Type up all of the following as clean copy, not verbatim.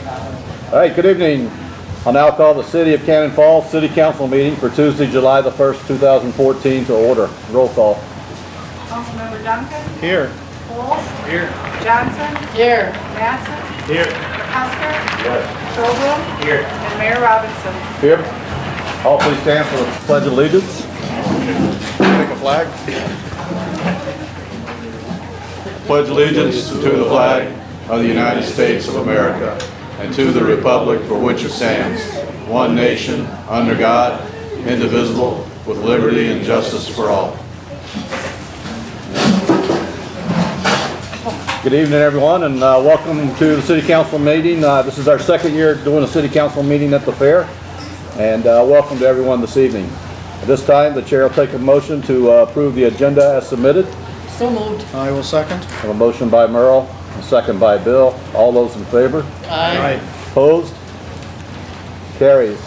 All right, good evening. I'll now call the City of Cannon Falls City Council meeting for Tuesday, July the 1st, 2014 to order. Roll call. Councilmember Duncan. Here. Folds. Here. Johnson. Here. Mattson. Here. McCusker. Yes. Sherwood. Here. And Mayor Robinson. Here. All please stand for the Pledge of Allegiance. Take a flag. Pledge allegiance to the flag of the United States of America and to the republic for which it stands, one nation, under God, indivisible, with liberty and justice for all. Good evening, everyone, and welcome to the City Council meeting. This is our second year doing a City Council meeting at the fair, and welcome to everyone this evening. At this time, the chair will take a motion to approve the agenda as submitted. So moved. I will second. I have a motion by Merle, a second by Bill. All those in favor? Aye. Opposed? Carries.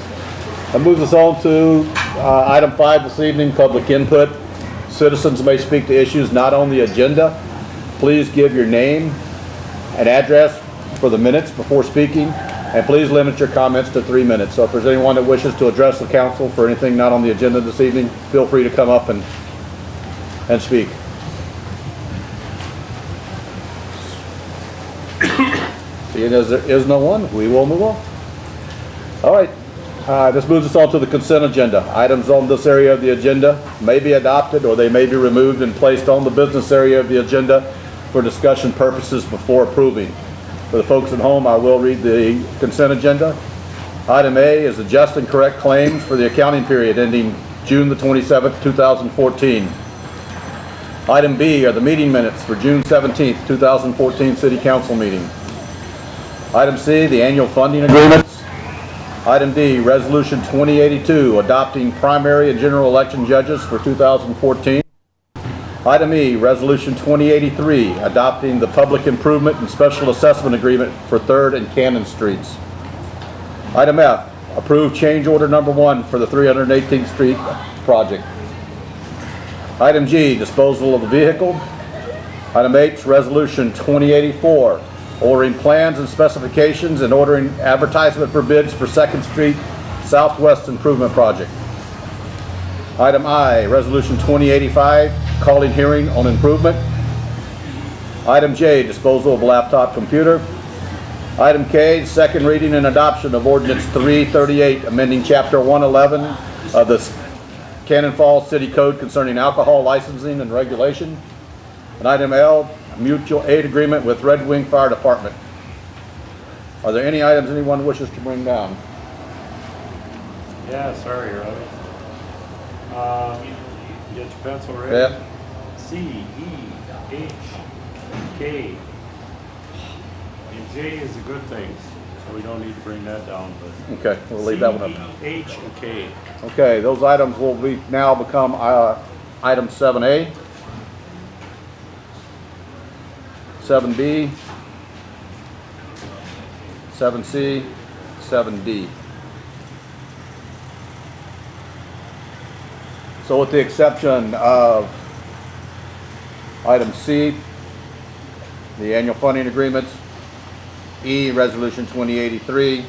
That moves us on to item 5 this evening, public input. Citizens may speak to issues not on the agenda. Please give your name and address for the minutes before speaking, and please limit your comments to 3 minutes. So if there's anyone that wishes to address the council for anything not on the agenda this evening, feel free to come up and speak. Seeing as there is no one, we will move on. All right, this moves us on to the consent agenda. Items on this area of the agenda may be adopted or they may be removed and placed on the business area of the agenda for discussion purposes before approving. For the folks at home, I will read the consent agenda. Item A is adjust and correct claims for the accounting period ending June the 27th, 2014. Item B are the meeting minutes for June 17th, 2014 City Council meeting. Item C, the annual funding agreements. Item D, Resolution 2082, adopting primary and general election judges for 2014. Item E, Resolution 2083, adopting the public improvement and special assessment agreement for 3rd and Cannon Streets. Item F, approve change order number 1 for the 318th Street project. Item G, disposal of the vehicle. Item H, Resolution 2084, ordering plans and specifications and ordering advertisement for bids for 2nd Street Southwest Improvement Project. Item I, Resolution 2085, calling hearing on improvement. Item J, disposal of laptop computer. Item K, second reading and adoption of Ordinance 338, amending Chapter 111 of the Cannon Falls City Code concerning alcohol licensing and regulation. And item L, mutual aid agreement with Red Wing Fire Department. Are there any items anyone wishes to bring down? Yeah, sorry, Robbie. Get your pencil ready. Yeah. C, E, H, K. And J is a good thing, so we don't need to bring that down, but. Okay, we'll leave that one up. C, E, H, and K. Okay, those items will be now become item 7A, 7B, 7C, 7D. So with the exception of item C, the annual funding agreements, E, Resolution 2083,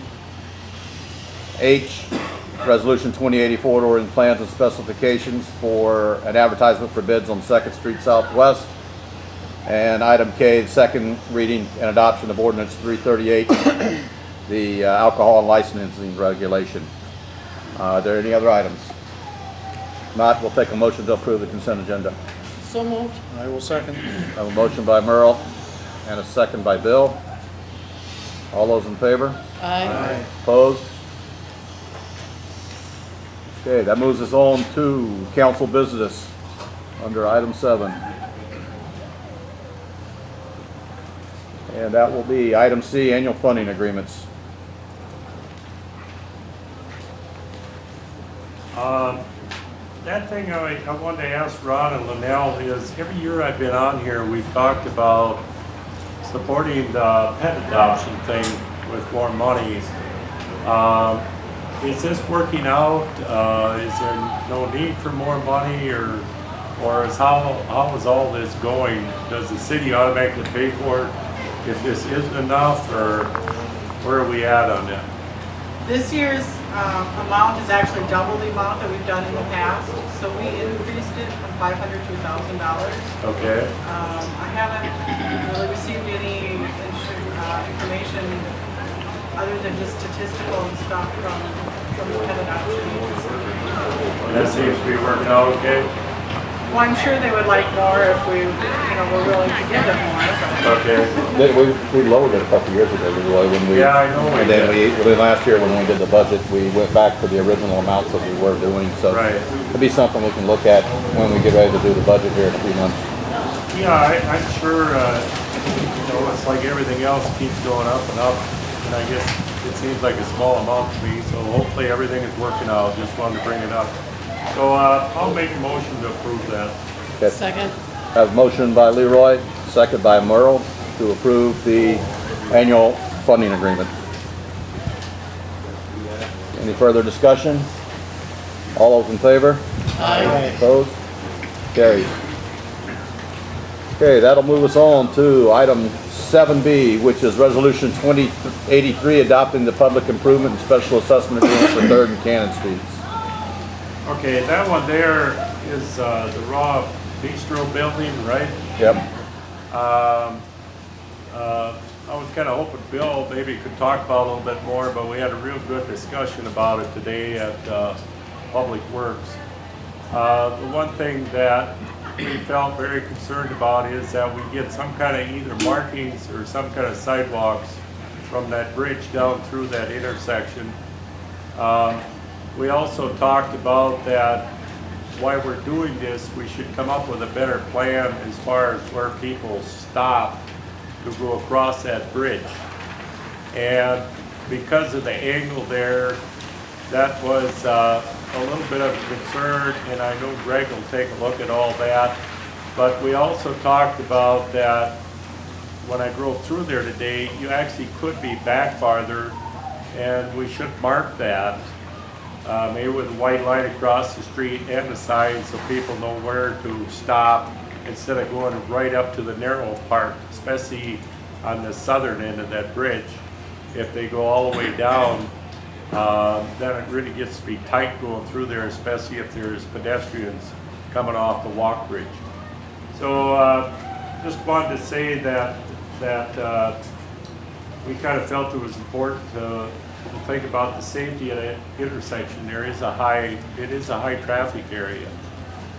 H, Resolution 2084, ordering plans and specifications for an advertisement for bids on 2nd Street Southwest. And item K, the second reading and adoption of Ordinance 338, the alcohol and licensing regulation. Are there any other items? If not, we'll take a motion to approve the consent agenda. So moved. I will second. I have a motion by Merle and a second by Bill. All those in favor? Aye. Opposed? Okay, that moves us on to council business under item 7. And that will be item C, annual funding agreements. That thing I wanted to ask Ron and Linnell is, every year I've been on here, we've talked about supporting the pet adoption thing with more money. Is this working out? Is there no need for more money, or is how is all this going? Does the city automatically pay for it if this isn't enough, or Where are we at on that? This year's amount is actually double the amount that we've done in the past, so we increased it from $500 to $1,000. Okay, I haven't really received any information other than just statistical and stuff from the pet adoption agency. that seems to be working out okay. Well, I'm sure they would like more if we, were willing to give them more, but Okay, We lowered it a couple years ago, Leroy, when we. Yeah, I know we And then did. then last year when we did the budget, we went back to the original amounts that we were doing, so. Right. It'll be something we can look at when we get ready to do the budget here in a few months. yeah, I'm sure, it's like everything else keeps going up and up, and I guess it seems like a small amount to me, so hopefully everything is working out, just wanted to bring it up. So, I'll make a motion to approve that. Okay. Second. Have a motion by Leroy, second by Merle, to approve the annual funding agreement. Any further discussion? All those in favor? Aye. Opposed? Carries. Okay, that'll move us on to item 7B, which is Resolution 2083, adopting the public improvement and special assessment agreement for 3rd and Cannon Streets. Okay, that one there is the Raw Bistro building, right? Yep. I was kind of hoping Bill maybe could talk about it a little bit more, but we had a real good discussion about it today at Public Works. The one thing that we felt very concerned about is that we get some kind of either markings or some kind of sidewalks from that bridge down through that intersection. We also talked about that while we're doing this, we should come up with a better plan as far as where people stop to go across that bridge. And because of the angle there, that was a little bit of a concern, and I know Greg will take a look at all that. But we also talked about that when I drove through there today, you actually could be back farther, and we should mark that. Maybe with a white line across the street and the sign so people know where to stop instead of going right up to the narrow part, especially on the southern end of that bridge. If they go all the way down, then it really gets to be tight going through there, especially if there's pedestrians coming off the walk bridge. So just wanted to say that we kind of felt it was important to think about the safety at an intersection. It is a high traffic area.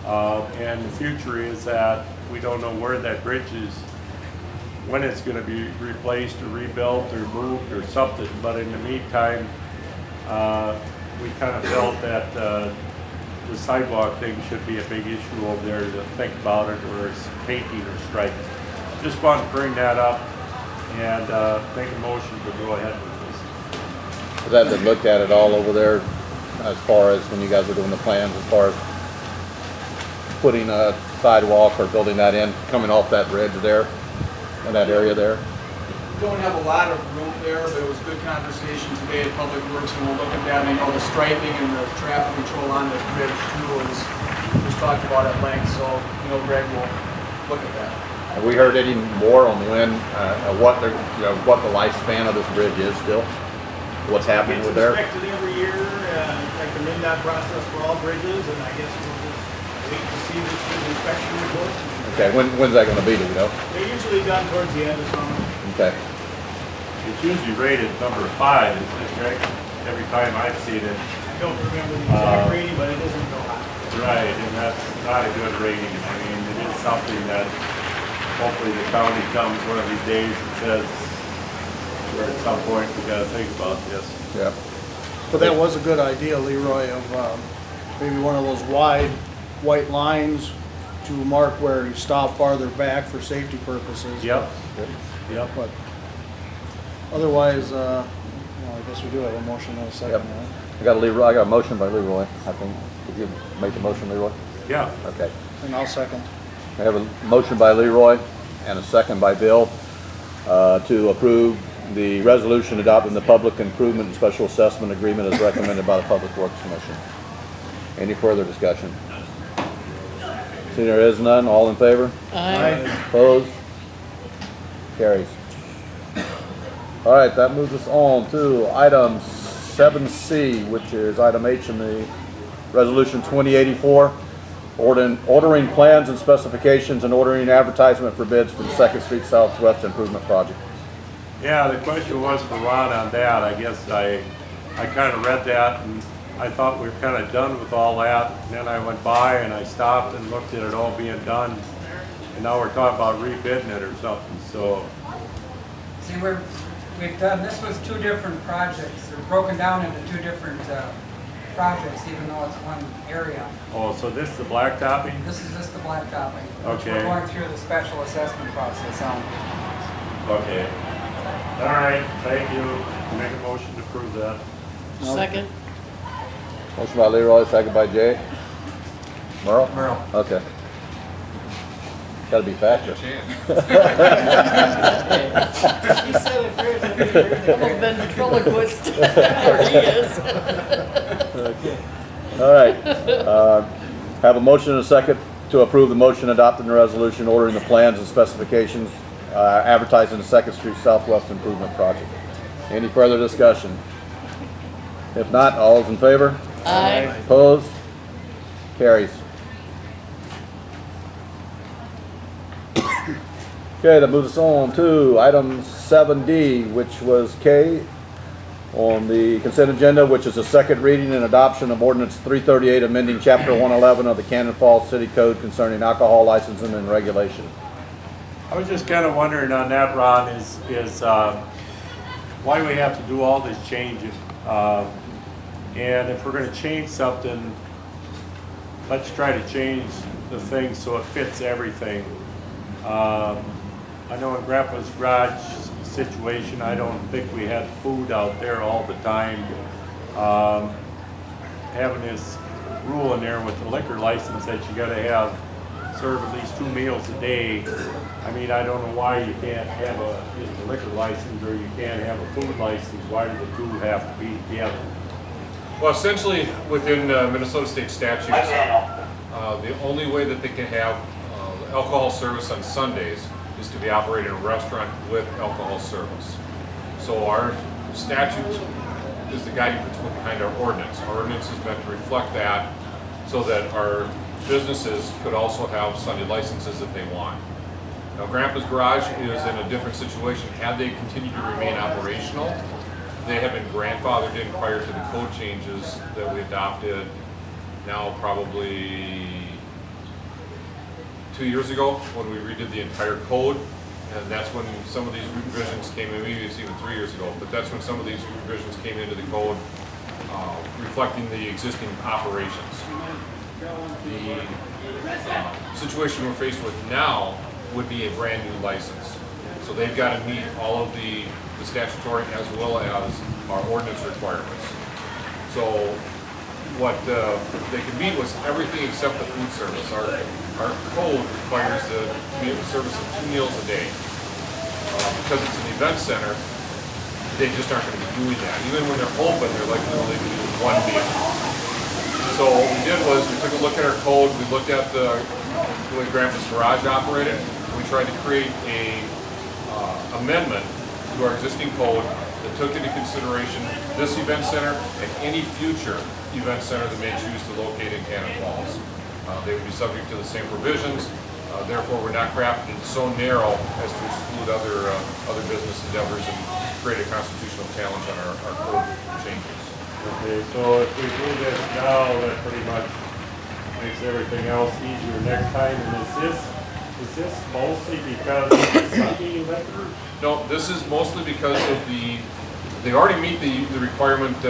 And the future is that we don't know where that bridge is, when it's gonna be replaced or rebuilt or moved or something. But in the meantime, we kind of felt that the sidewalk thing should be a big issue over there to think about it, or it's painting or striping. Just wanted to bring that up and make a motion to go ahead with this. Has that been looked at all over there as far as when you guys are doing the plans, as far as putting a sidewalk or building that in, coming off that bridge there, in that area there? We don't have a lot of room there, but it was good conversation today at Public Works, and we'll look at that. And I know the striping and the traffic control on the bridge too was talked about at length, so, Greg will look at that. Have we heard any more on when, what the lifespan of this bridge is still? What's happening with there? It's inspected every year, like the MnDOT process for all bridges, and I guess we'll just wait to see the inspection report. Okay, when's that gonna be, do we know? They're usually done towards the end of summer. Okay, It's usually rated number 5, isn't it, Greg? Every time I've seen it. I don't remember the exact rating, but it isn't go high. Right, and that's not a good rating. I mean, it is something that hopefully the county comes one of these days and says, where at some point we gotta think about this. yeah. But that was a good idea, Leroy, of maybe one of those wide white lines to mark where you stop farther back for safety purposes. Yep, yep. But otherwise, I guess we do have a motion and a second, Yep. right? I got a motion by Leroy, I think. Did you make the motion, Leroy? Yeah, Okay. And I'll second. I have a motion by Leroy and a second by Bill to approve the resolution adopting the public improvement and special assessment agreement as recommended by the Public Works Commission. Any further discussion? See, there is none. All in favor? Aye. Opposed? Carries. All right, that moves us on to item 7C, which is item H in the resolution 2084, ordering plans and specifications and ordering advertisement for bids for the Second Street Southwest Improvement Project. Yeah, the question was for Ron on that. I guess I kind of read that and I thought we were kind of done with all that. And then I went by and I stopped and looked at it all being done. And now we're talking about rebidding it or something, so. See, we've done, this was two different projects. They're broken down into two different projects, even though it's one area. Oh, so this is the blacktopping? This is just the blacktopping. Which Okay. we're going through the special assessment process on. Okay. All right, thank you. Make a motion to approve that. Second. Motion by Leroy, second by Jay. Merle? Merle. Okay. Gotta be faster. He said it first. I'm a ventriloquist. There he is. All right. Have a motion and a second to approve the motion adopting the resolution ordering the plans and specifications advertising the Second Street Southwest Improvement Project. Any further discussion? If not, all is in favor? Aye. Opposed? Carries. Okay, that moves us on to item 7D, which was K on the consent agenda, which is a second reading and adoption of ordinance 338, amending chapter 111 of the Cannon Falls City Code concerning alcohol licensing and regulation. I was just kind of wondering on that, Ron, is why we have to do all this changing. And if we're going to change something, let's try to change the thing so it fits everything. I know in Grandpa's garage situation, I don't think we had food out there all the time. Having this rule in there with the liquor license that you gotta have serve at least 2 meals a day. I mean, I don't know why you can't have just a liquor license or you can't have a food license. Why do the two have to be together? Well, essentially, within Minnesota state statutes, the only way that they can have alcohol service on Sundays is to be operated in a restaurant with alcohol service. So our statute is the guiding principle behind our ordinance. Our ordinance is meant to reflect that so that our businesses could also have Sunday licenses if they want. Now, Grandpa's Garage is in a different situation. Had they continued to remain operational, they have been grandfathered in prior to the code changes that we adopted now probably 2 years ago when we redid the entire code. And that's when some of these revisions came in, maybe it's even 3 years ago, but that's when some of these revisions came into the code reflecting the existing operations. The situation we're faced with now would be a brand new license. So they've got to meet all of the statutory as well as our ordinance requirements. So what they can meet was everything except the food service. Our code requires the service of 2 meals a day. Because it's an event center, they just aren't going to be doing that. Even when they're open, they're like only doing 1 meal. So what we did was we took a look at our code, we looked at the way Grandpa's Garage operated, and we tried to create a amendment to our existing code that took into consideration this event center and any future event center that may choose to locate in Cannon Falls. They would be subject to the same provisions. Therefore, we're not crafted so narrow as to exclude other business endeavors and create a constitutional challenge on our code changes. Okay, so if we do this now, that pretty much makes everything else easier next time. And is this mostly because of Sunday liquor? No, this is mostly because of they already meet the requirement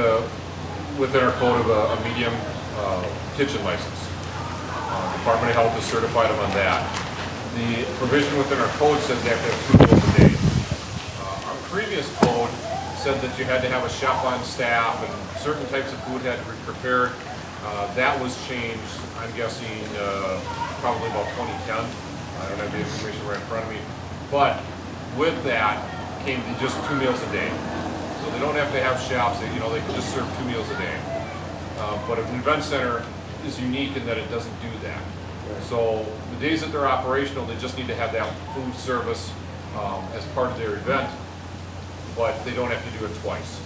within our code of a medium kitchen license. Department of Health has certified them on that. The provision within our code says they have to have 2 meals a day. Our previous code said that you had to have a chef on staff and certain types of food had to be prepared. That was changed, I'm guessing, probably about 2010. I don't have the information right in front of me. But with that came just 2 meals a day. So they don't have to have chefs, they can just serve 2 meals a day. But an event center is unique in that it doesn't do that. So the days that they're operational, they just need to have that food service as part of their event. but they don't have to do it twice.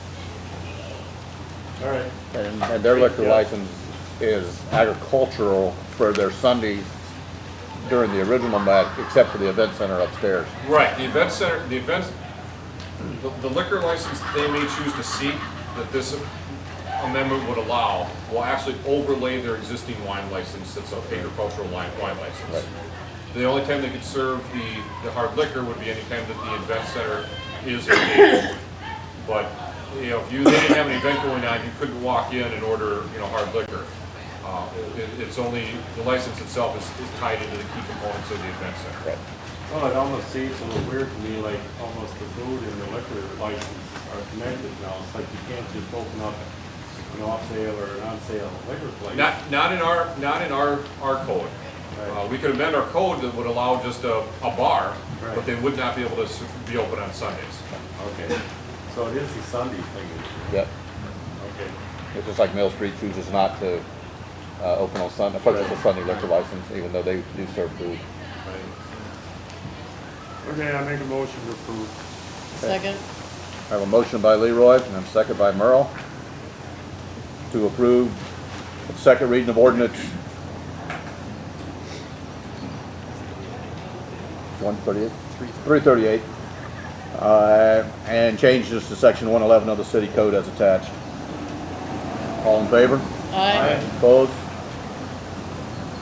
All right. And their liquor license is agricultural for their Sundays during the original MAC, except for the event center upstairs. Right, the event center, the liquor license they may choose to seek that this amendment would allow will actually overlay their existing wine license that's an agricultural wine license. Right. The only time they could serve the hard liquor would be any time that the event center is engaged. But, you know, if they didn't have an event going on, you couldn't walk in and order, you know, hard liquor. It's only, the license itself is tied into the key components of the event center. Right. Well, it almost seems a little weird to me, like almost the food and the liquor license are connected now. It's like you can't just open up an off sale or an on sale liquor place. Not in our code. Right. We could amend our code that would allow just a bar, Right. but they would not be able to be open on Sundays. Okay, so it is the Sunday thing. Yep. Okay. It's just like Mill Street chooses not to open on Sunday, purchase a Sunday liquor license, even though they do serve food. Right. Okay, I make a motion to approve. Second. I have a motion by Leroy and a second by Merle to approve the second reading of ordinance 338, and changes to section 111 of the city code as attached. All in favor? Aye. Opposed?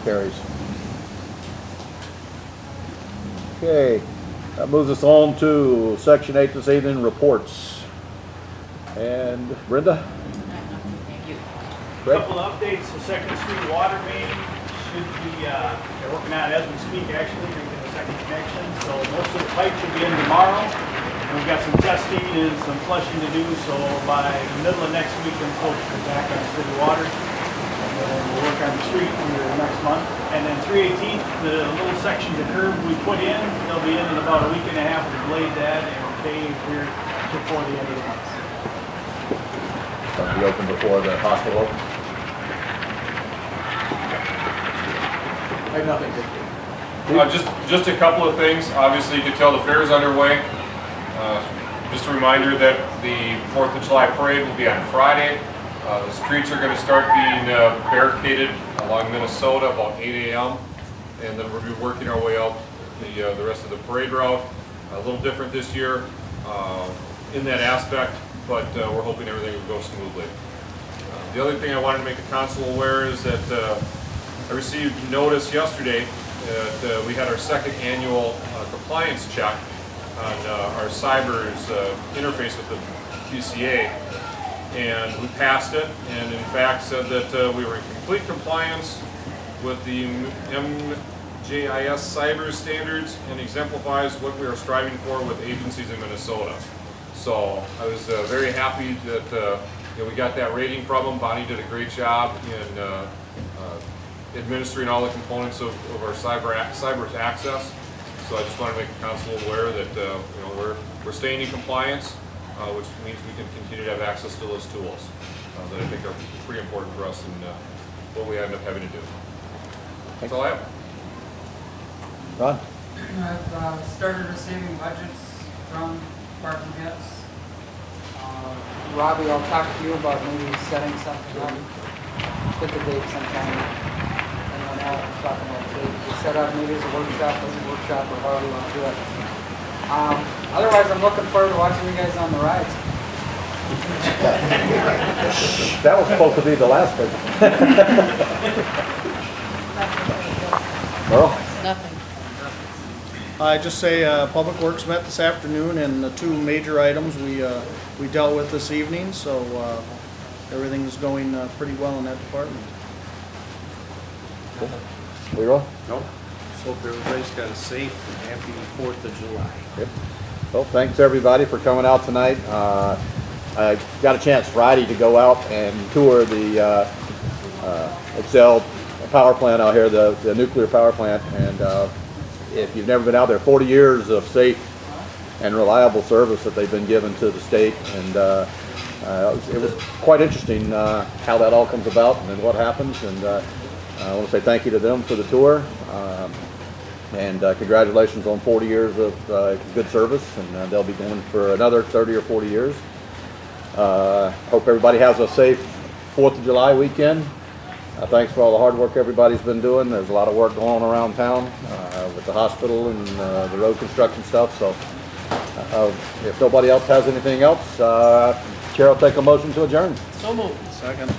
Carries. Okay, that moves us on to section 8 this evening, reports. And Brenda? Greg? Couple of updates, the Second Street water main should be, they're working on it as we speak, actually, to get a second connection. So most of the pipes will be in tomorrow. And we've got some testing and some flushing to do, so by the middle of next week, then folks will be back on city water. And then we'll work on the street under next month. And then 318th, the little sections of curb we put in, they'll be in about a week and a half to blade that and pave here before the end of the month. It'll be open before the hospital opens. I have nothing. Just a couple of things. Obviously, you can tell the fair is underway. Just a reminder that the 4th of July parade will be on Friday. The streets are going to start being barricaded along Minnesota about 8 a.m. And then we'll be working our way out the rest of the parade route. A little different this year in that aspect, but we're hoping everything will go smoothly. The other thing I wanted to make the council aware is that I received notice yesterday that we had our second annual compliance check on our cyber's interface with the PCA, and we passed it, and in fact said that we were in complete compliance with the MJIS cyber standards and exemplifies what we are striving for with agencies in Minnesota. So I was very happy that we got that rating from them. Bonnie did a great job in administering all the components of our cyber's access. So I just want to make the council aware that we're staying in compliance, which means we can continue to have access to those tools that I think are pretty important for us in what we end up having to do. That's all I have. Ron? I've started receiving budgets from department heads. Robbie, I'll talk to you about maybe setting something up, pick a date sometime, and then I'll talk about it. We set up maybe as a workshop, or however you want to do it. Otherwise, I'm looking forward to watching you guys on the rides. That was supposed to be the last thing. Merle? Nothing. I just say Public Works met this afternoon, and the two major items we dealt with this evening, so everything's going pretty well in that department. Leroy? Nope. Hope everybody's got a safe and happy 4th of July. Yep. Well, thanks everybody for coming out tonight. I got a chance Friday to go out and tour the Excel power plant out here, the nuclear power plant, and if you've never been out there, 40 years of safe and reliable service that they've been given to the state, and it was quite interesting how that all comes about and then what happens, and I want to say thank you to them for the tour. And congratulations on 40 years of good service, and they'll be going for another 30 or 40 years. Hope everybody has a safe 4th of July weekend. Thanks for all the hard work everybody's been doing. There's a lot of work going on around town with the hospital and the road construction stuff. So if nobody else has anything else, Chair will take a motion to adjourn. So moved. Second.